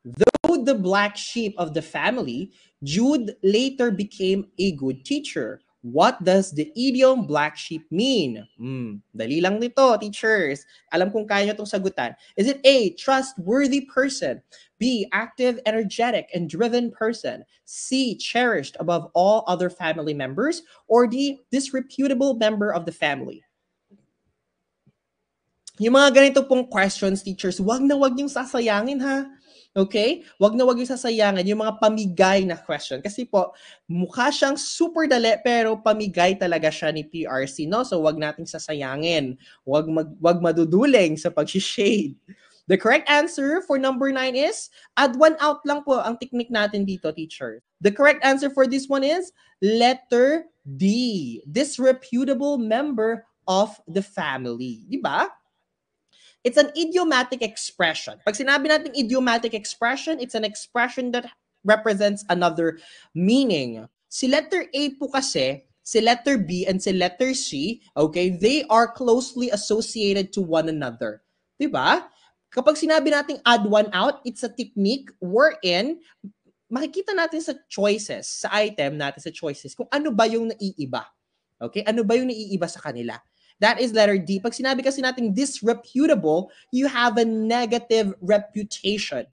Though the black sheep of the family, Jude later became a good teacher. What does the idiom black sheep mean? Dali lang nito, teachers. Alam kong kaya nyo itong sagutan. Is it A, trustworthy person? B, active, energetic, and driven person? C, cherished above all other family members? Or D, disreputable member of the family? Yung mga ganito pong questions, teachers, wag na wag yung sasayangin ha. Okay? Wag na wag yung sasayangin yung mga pamigay na question. Kasi po, mukha siyang super dali pero pamigay talaga siya ni PRC, no? So wag nating sasayangin. Wag maduduling sa pag-shade. The correct answer for number 9 is, add one out lang po ang technique natin dito, teacher. The correct answer for this one is letter D, disreputable member of the family. Di ba? It's an idiomatic expression. Pag sinabi natin idiomatic expression, it's an expression that represents another meaning. Si letter A po kasi, si letter B and si letter C, okay, they are closely associated to one another. Diba? Kapag sinabi nating add one out, it's a technique wherein makikita natin sa choices, sa item natin sa choices, kung ano ba yung naiiba. Okay? Ano ba yung naiiba sa kanila? That is letter D. Pag sinabi kasi natin disreputable, you have a negative reputation.